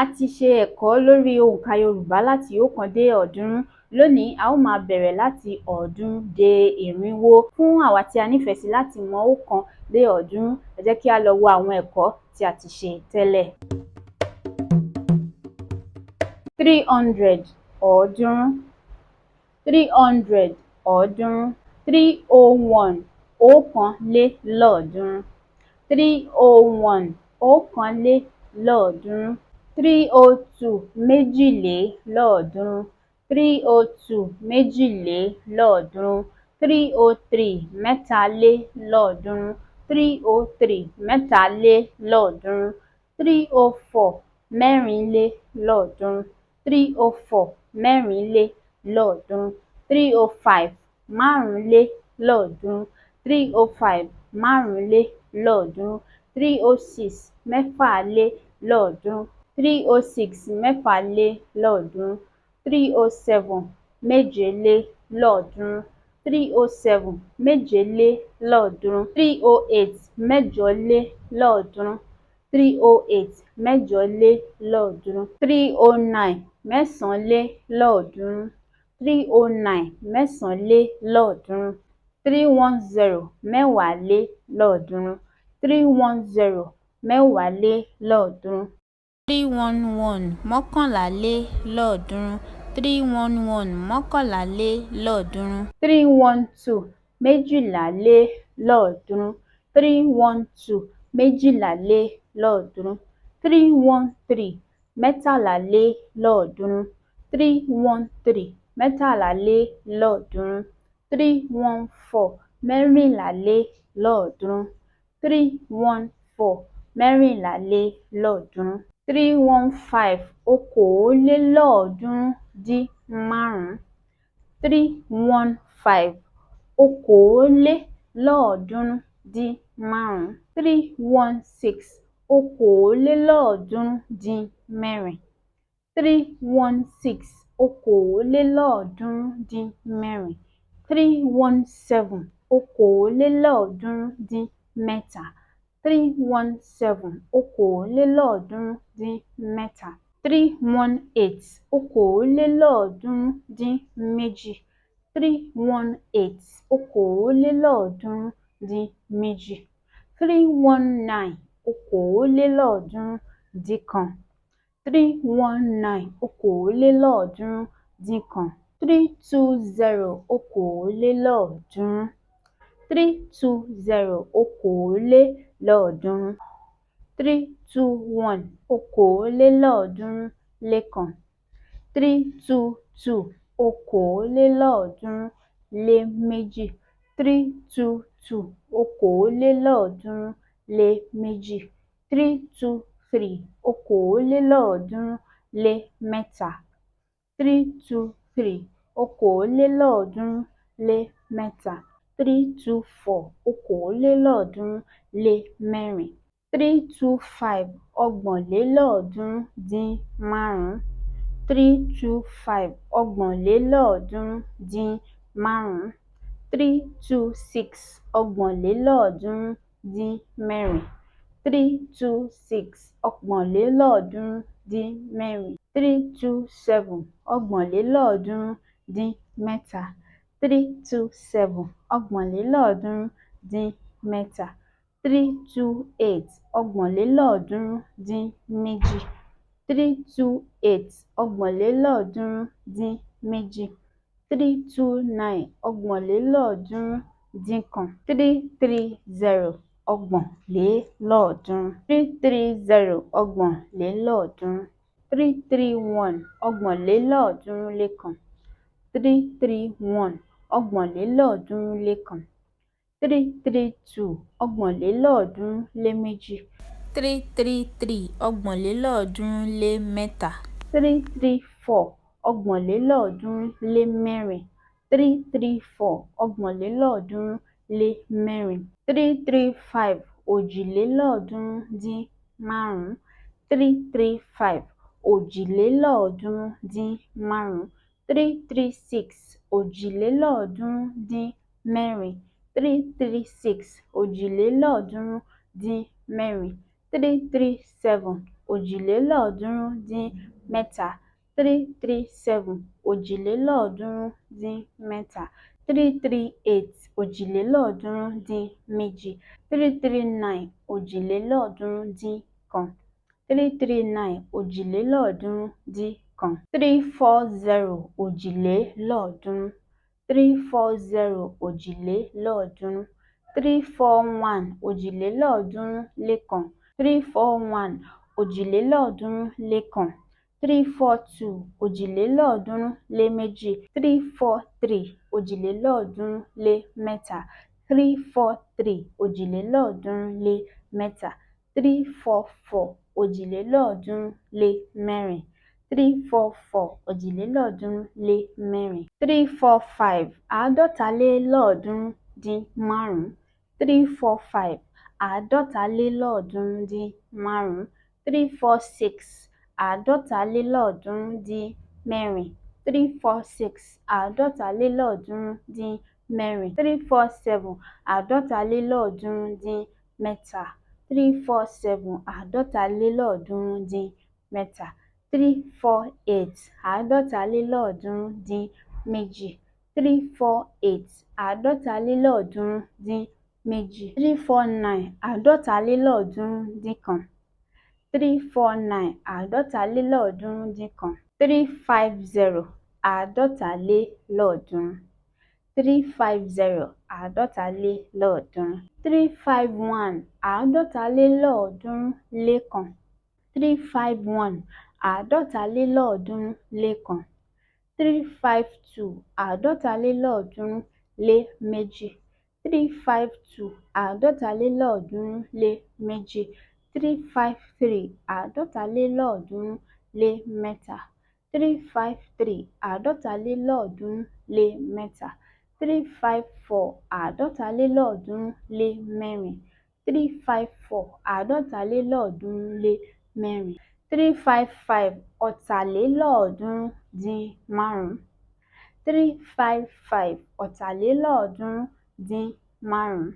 A ti ṣe ẹ̀kọ́ lórí òǹkà Yorùbá láti 1 dé 300. Lónìí, a ó máa bẹ̀rẹ̀ láti 300 dé 400. Fún àwa tí a nífẹ̀ẹ́ sí láti mọ 1 dé 300, ẹ jẹ́ kí a lọ wo àwọn ẹ̀kọ́ tí a ti ṣe tẹ́lẹ̀. 300 ọ̀ọ́dúnrún. 300 ọ̀ọ́dúnrún. 301 ọ̀kànlélọ́ọ̀ọ́dúnrún. 301 ọ̀kànlélọ́ọ̀ọ́dúnrún. 302 méjìlélọ́ọ̀ọ́dúnrún. 302 méjìlélọ́ọ̀ọ́dúnrún. 303 mẹ́talélọ́ọ̀ọ́dúnrún. 303 mẹ́talélọ́ọ̀ọ́dúnrún. 304 mẹ́rìnlélọ́ọ̀ọ́dúnrún. 304 mẹ́rìnlélọ́ọ̀ọ́dúnrún. 305 márùnlélọ́ọ̀ọ́dúnrún. 305 márùnlélọ́ọ̀ọ́dúnrún. 306 mẹ́fàlélọ́ọ̀ọ́dúnrún. 306 mẹ́fàlélọ́ọ̀ọ́dúnrún. 307 méjelélọ́ọ̀ọ́dúnrún. 307 méjelélọ́ọ̀ọ́dúnrún. 308 mẹ́jọlélọ́ọ̀ọ́dúnrún. 308 mẹ́jọlélọ́ọ̀ọ́dúnrún. 309 mẹ́sànlélọ́ọ̀ọ́dúnrún. 309 mẹ́sànlélọ́ọ̀ọ́dúnrún. 310 mẹ́wàálélọ́ọ̀ọ́dúnrún. 310 mẹ́wàálélọ́ọ̀ọ́dúnrún. 311 mọ́kànlélọ́ọ̀ọ́dúnrún. 311 mọ́kànlélọ́ọ̀ọ́dúnrún. 312 méjìlálélọ́ọ̀ọ́dúnrún. 312 méjìlálélọ́ọ̀ọ́dúnrún. 313 mẹ́tàlálélọ́ọ̀ọ́dúnrún. 313 mẹ́tàlálélọ́ọ̀ọ́dúnrún. 314 mẹ́rìnlálélọ́ọ̀ọ́dúnrún. 314 mẹ́rìnlálélọ́ọ̀ọ́dúnrún. 315 okòólélọ́ọ̀ọ́dúnrún-dín-márùn-ún. 315 okòólélọ́ọ̀ọ́dúnrún-dín-márùn-ún. 316 okòólélọ́ọ̀ọ́dúnrún-dín-mẹ́rin. 316 okòólélọ́ọ̀ọ́dúnrún-dín-mẹ́rin. 317 okòólélọ́ọ̀ọ́dúnrún-dín-mẹ́ta. 317 okòólélọ́ọ̀ọ́dúnrún-dín-mẹ́ta. 318 okòólélọ́ọ̀ọ́dúnrún-dín-méjì. 318 okòólélọ́ọ̀ọ́dúnrún-dín-méjì. 319 okòólélọ́ọ̀ọ́dúnrún-dín-kan. 319 okòólélọ́ọ̀ọ́dúnrún-dín-kan. 320 okòólélọ́ọ̀ọ́dúnrún. 320 okòólélọ́ọ̀ọ́dúnrún. 321 okòólélọ́ọ̀ọ́dúnrún-lékan. 322 okòólélọ́ọ̀ọ́dúnrún-lé-méjì. 322 okòólélọ́ọ̀ọ́dúnrún-lé-méjì. 323 okòólélọ́ọ̀ọ́dúnrún-lé-mẹ́ta. 323 okòólélọ́ọ̀ọ́dúnrún-lé-mẹ́ta. 324 okòólélọ́ọ̀ọ́dúnrún-lé-mẹ́rin. 325 ọgbọ̀nlélọ́ọ̀ọ́dúnrún-dín-márùn-ún. 325 ọgbọ̀nlélọ́ọ̀ọ́dúnrún-dín-márùn-ún. 326 ọgbọ̀nlélọ́ọ̀ọ́dúnrún-dín-mẹ́rin. 326 ọgbọ̀nlélọ́ọ̀ọ́dúnrún-dín-mẹ́rin. 327 ọgbọ̀nlélọ́ọ̀ọ́dúnrún-dín-mẹ́ta. 327 ọgbọ̀nlélọ́ọ̀ọ́dúnrún-dín-mẹ́ta. 328 ọgbọ̀nlélọ́ọ̀ọ́dúnrún-dín-méjì. 328 ọgbọ̀nlélọ́ọ̀ọ́dúnrún-dín-méjì. 329 ọgbọ̀nlélọ́ọ̀ọ́dúnrún-dín-kan. 330 ọgbọ̀nlélọ́ọ̀ọ́dúnrún. 330 ọgbọ̀nlélọ́ọ̀ọ́dúnrún. 331 ọgbọ̀nlélọ́ọ̀ọ́dúnrún-lékan. 331 ọgbọ̀nlélọ́ọ̀ọ́dúnrún-lékan. 332 ọgbọ̀nlélọ́ọ̀ọ́dúnrún-léméjì. 333 ọgbọ̀nlélọ́ọ̀ọ́dúnrún-lémẹ́ta. 334 ọgbọ̀nlélọ́ọ̀ọ́dúnrún-lémẹ́rin. 334 ọgbọ̀nlélọ́ọ̀ọ́dúnrún-lémẹ́rin. 335 òjìlélọ́ọ̀ọ́dúnrún-dín-márùn-ún. 335 òjìlélọ́ọ̀ọ́dúnrún-dín-márùn-ún. 336 òjìlélọ́ọ̀ọ́dúnrún-dín-mẹ́rin. 336 òjìlélọ́ọ̀ọ́dúnrún-dín-mẹ́rin. 337 òjìlélọ́ọ̀ọ́dúnrún-dín-mẹ́ta, 337 òjìlélọ́ọ̀ọ́dúnrún-dín-mẹ́ta, 338 òjìlélọ́ọ̀ọ́dúnrún-dín-méjì, 339 òjìlélọ́ọ̀ọ́dúnrún-dín-kan, 339 òjìlélọ́ọ̀ọ́dúnrún-dín-kan, 340 òjìlélọ́ọ̀ọ́dúnrún, 340 òjìlélọ́ọ̀ọ́dúnrún, 341 òjìlélọ́ọ̀ọ́dúnrún-lékan, 341 òjìlélọ́ọ̀ọ́dúnrún-lékan, 342 òjìlélọ́ọ̀ọ́dúnrún-léméjì, 343 òjìlélọ́ọ̀ọ́dúnrún-lémẹ́ta, 343 òjìlélọ́ọ̀ọ́dúnrún-lémẹ́ta, 344 òjìlélọ́ọ̀ọ́dúnrún-lémẹ́rin, 344 òjìlélọ́ọ̀ọ́dúnrún-lémẹ́rin, 345 àádọ́talélọ́ọ̀ọ́dúnrún-dín-márùn-ún, 345 àádọ́talélọ́ọ̀ọ́dúnrún-dín-márùn-ún, 346 àádọ́talélọ́ọ̀ọ́dúnrún-dín-mẹ́rin, 346 àádọ́talélọ́ọ̀ọ́dúnrún-dín-mẹ́rin, 347 àádọ́talélọ́ọ̀ọ́dúnrún-dín-mẹ́ta, 347 àádọ́talélọ́ọ̀ọ́dúnrún-dín-mẹ́ta, 348 àádọ́talélọ́ọ̀ọ́dúnrún-dín-méjì, 348 àádọ́talélọ́ọ̀ọ́dúnrún-dín-méjì, 349 àádọ́talélọ́ọ̀ọ́dúnrún-dín-kan, 349 àádọ́talélọ́ọ̀ọ́dúnrún-dín-kan, 350 àádọ́talélọ́ọ̀ọ́dúnrún, 350 àádọ́talélọ́ọ̀ọ́dúnrún, 351 àádọ́talélọ́ọ̀ọ́dúnrún-lékan, 351 àádọ́talélọ́ọ̀ọ́dúnrún-lékan, 352 àádọ́talélọ́ọ̀ọ́dúnrún-léméjì, 352 àádọ́talélọ́ọ̀ọ́dúnrún-léméjì, 353 àádọ́talélọ́ọ̀ọ́dúnrún-lémẹ́ta, 353 àádọ́talélọ́ọ̀ọ́dúnrún-lémẹ́ta, 354 àádọ́talélọ́ọ̀ọ́dúnrún-lémẹ́rin, 354 àádọ́talélọ́ọ̀ọ́dúnrún-lémẹ́rin, 355 ọ̀tàlélọ́ọ̀ọ́dúnrún-dín-márùn-ún, 355 ọ̀tàlélọ́ọ̀ọ́dúnrún-dín-márùn-ún,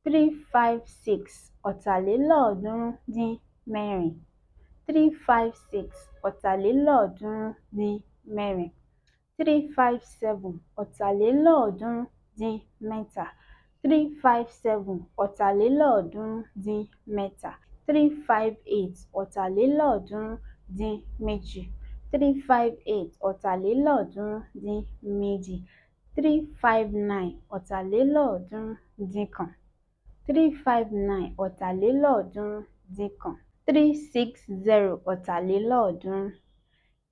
356 ọ̀tàlélọ́ọ̀ọ́dúnrún-dín-mẹ́rin, 356 ọ̀tàlélọ́ọ̀ọ́dúnrún-dín-mẹ́rin, 357 ọ̀tàlélọ́ọ̀ọ́dúnrún-dín-mẹ́ta, 357 ọ̀tàlélọ́ọ̀ọ́dúnrún-dín-mẹ́ta, 358 ọ̀tàlélọ́ọ̀ọ́dúnrún-dín-méjì, 358 ọ̀tàlélọ́ọ̀ọ́dúnrún-dín-méjì, 359 ọ̀tàlélọ́ọ̀ọ́dúnrún-dín-kan, 359 ọ̀tàlélọ́ọ̀ọ́dúnrún-dín-kan, 360 ọ̀tàlélọ́ọ̀ọ́dúnrún,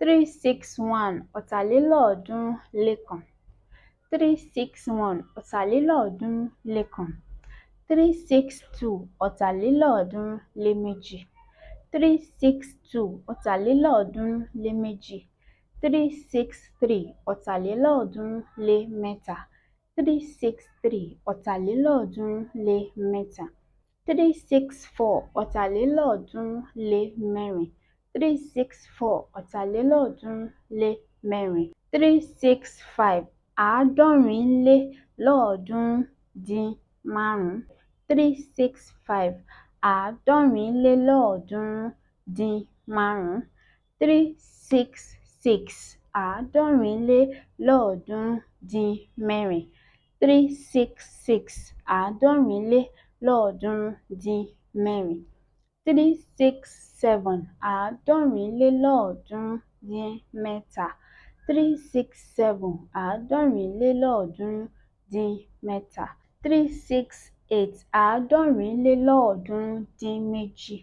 361 ọ̀tàlélọ́ọ̀ọ́dúnrún-lékan, 361 ọ̀tàlélọ́ọ̀ọ́dúnrún-lékan, 362 ọ̀tàlélọ́ọ̀ọ́dúnrún-léméjì, 362 ọ̀tàlélọ́ọ̀ọ́dúnrún-léméjì, 363 ọ̀tàlélọ́ọ̀ọ́dúnrún-lémẹ́ta, 363 ọ̀tàlélọ́ọ̀ọ́dúnrún-lémẹ́ta, 364 ọ̀tàlélọ́ọ̀ọ́dúnrún-lémẹ́rin, 364 ọ̀tàlélọ́ọ̀ọ́dúnrún-lémẹ́rin, 365 àádọ́rinlélọ́ọ̀ọ́dúnrún-dín-márùn-ún, 365 àádọ́rinlélọ́ọ̀ọ́dúnrún-dín-márùn-ún, 366 àádọ́rinlélọ́ọ̀ọ́dúnrún-dín-mẹ́rin, 366 àádọ́rinlélọ́ọ̀ọ́dúnrún-dín-mẹ́rin, 367 àádọ́rinlélọ́ọ̀ọ́dúnrún-dín-mẹ́ta, 367 àádọ́rinlélọ́ọ̀ọ́dúnrún-dín-mẹ́ta, 368 àádọ́rinlélọ́ọ̀ọ́dúnrún-dín-méjì,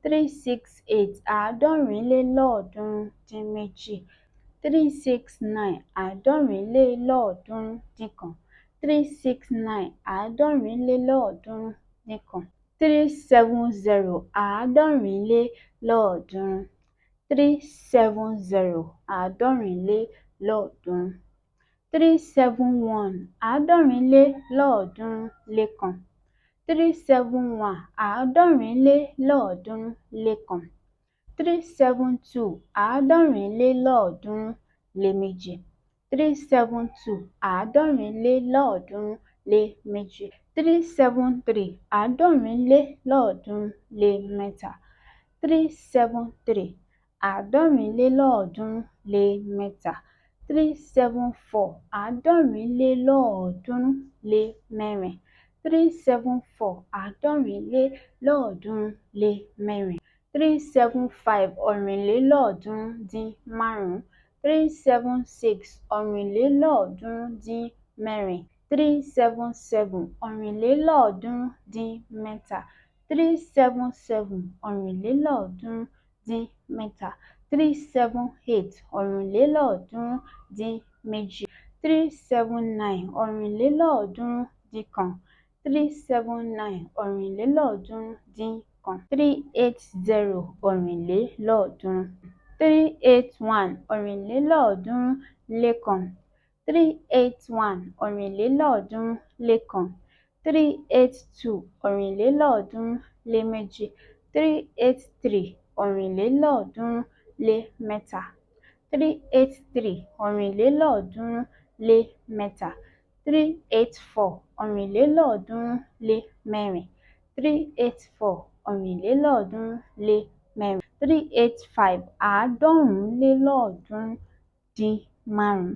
368 àádọ́rinlélọ́ọ̀ọ́dúnrún-dín-méjì, 369 àádọ́rinlélọ́ọ̀ọ́dúnrún-dín-kan, 369 àádọ́rinlélọ́ọ̀ọ́dúnrún-dín-kan, 370 àádọ́rinlélọ́ọ̀ọ́dúnrún, 370 àádọ́rinlélọ́ọ̀ọ́dúnrún, 371 àádọ́rinlélọ́ọ̀ọ́dúnrún-lékan, 371 àádọ́rinlélọ́ọ̀ọ́dúnrún-lékan, 372 àádọ́rinlélọ́ọ̀ọ́dúnrún-léméjì, 372 àádọ́rinlélọ́ọ̀ọ́dúnrún-léméjì, 373 àádọ́rinlélọ́ọ̀ọ́dúnrún-lémẹ́ta, 373 àádọ́rìnlélọ́ọ̀ọ́dúnrún-lé-mẹ́ta. 374 àádọ́rìnlélọ́ọ̀ọ́dúnrún-lé-mẹ́rin. 374 àádọ́rìnlélọ́ọ̀ọ́dúnrún-lé-mẹ́rin. 375 ọ̀rìnlélọ́ọ̀ọ́dúnrún-dín-márùn-ún. 376 ọ̀rìnlélọ́ọ̀ọ́dúnrún-dín-mẹ́rin. 377 ọ̀rìnlélọ́ọ̀ọ́dúnrún-dín-mẹ́ta. 377 ọ̀rìnlélọ́ọ̀ọ́dúnrún-dín-mẹ́ta. 378 ọ̀rìnlélọ́ọ̀ọ́dúnrún-dín-méjì. 379 ọ̀rìnlélọ́ọ̀ọ́dúnrún-dín-kan. 379 ọ̀rìnlélọ́ọ̀ọ́dúnrún-dín-kan. 380 ọ̀rìnlélọ́ọ̀ọ́dúnrún. 381 ọ̀rìnlélọ́ọ̀ọ́dúnrún-lékan. 381 ọ̀rìnlélọ́ọ̀ọ́dúnrún-lékan. 382 ọ̀rìnlélọ́ọ̀ọ́dúnrún-léméjì. 383 ọ̀rìnlélọ́ọ̀ọ́dúnrún-lémẹ́ta. 383 ọ̀rìnlélọ́ọ̀ọ́dúnrún-lémẹ́ta. 384 ọ̀rìnlélọ́ọ̀ọ́dúnrún-lémẹ́rin. 384 ọ̀rìnlélọ́ọ̀ọ́dúnrún-lémẹ́rin. 385 àádọ́rùnlélọ́ọ̀ọ́dúnrún-dín-márùn-ún.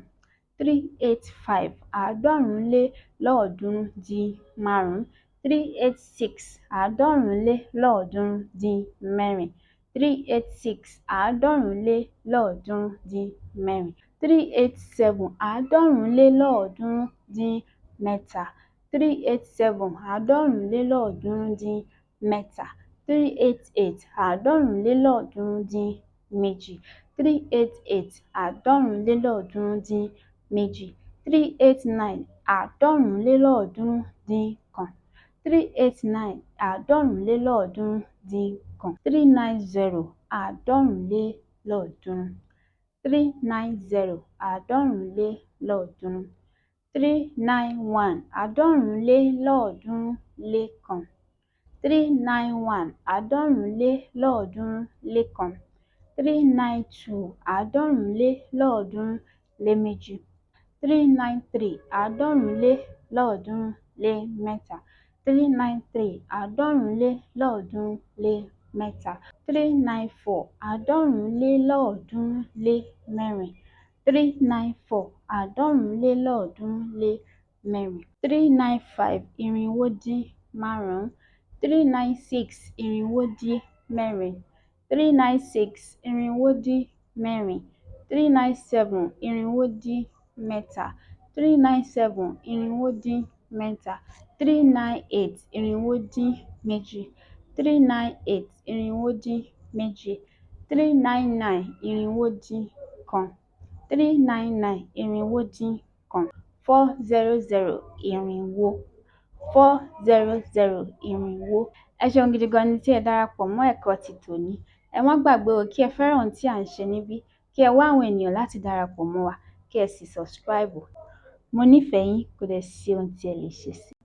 385 àádọ́rùnlélọ́ọ̀ọ́dúnrún-dín-márùn-ún. 386 àádọ́rùnlélọ́ọ̀ọ́dúnrún-dín-mẹ́rin. 386 àádọ́rùnlélọ́ọ̀ọ́dúnrún-dín-mẹ́rin. 387 àádọ́rùnlélọ́ọ̀ọ́dúnrún-dín-mẹ́ta. 387 àádọ́rùnlélọ́ọ̀ọ́dúnrún-dín-mẹ́ta. 388 àádọ́rùnlélọ́ọ̀ọ́dúnrún-dín-méjì. 388 àádọ́rùnlélọ́ọ̀ọ́dúnrún-dín-méjì. 389 àádọ́rùnlélọ́ọ̀ọ́dúnrún-dín-kan. 389 àádọ́rùnlélọ́ọ̀ọ́dúnrún-dín-kan. 390 àádọ́rùnlélọ́ọ̀ọ́dúnrún. 390 àádọ́rùnlélọ́ọ̀ọ́dúnrún. 391 àádọ́rùnlélọ́ọ̀ọ́dúnrún-lékan. 391 àádọ́rùnlélọ́ọ̀ọ́dúnrún-lékan. 392 àádọ́rùnlélọ́ọ̀ọ́dúnrún-léméjì. 393 àádọ́rùnlélọ́ọ̀ọ́dúnrún-lémẹ́ta. 393 àádọ́rùnlélọ́ọ̀ọ́dúnrún-lémẹ́ta. 394 àádọ́rùnlélọ́ọ̀ọ́dúnrún-lémẹ́rin. 394 àádọ́rùnlélọ́ọ̀ọ́dúnrún-lémẹ́rin. 395 irinwó-dín-márùn-ún. 396 irinwó-dín-mẹ́rin. 396 irinwó-dín-mẹ́rin. 397 irinwó-dín-mẹ́ta. 397 irinwó-dín-mẹ́ta. 398 irinwó-dín-méjì. 398 irinwó-dín-méjì. 399 irinwó-dín-kan. 399 irinwó-dín-kan. 400 irinwó. 400 irinwó. Ẹ ṣeun gidi gan ni tí ẹ darapọ̀ mọ́ ẹ̀kọ́ ti tòní. Ẹ má gbàgbé o kí ẹ fẹ́ràn ohun tí à ń ṣe níbí, kí ẹ wá àwọn ènìyàn láti darapọ̀ mọ́ wa, kí ẹ sì subscribe. Mo nífẹ̀ẹ́ yín, kò dẹ̀ sí ohun tí ẹ lè ṣe sí i.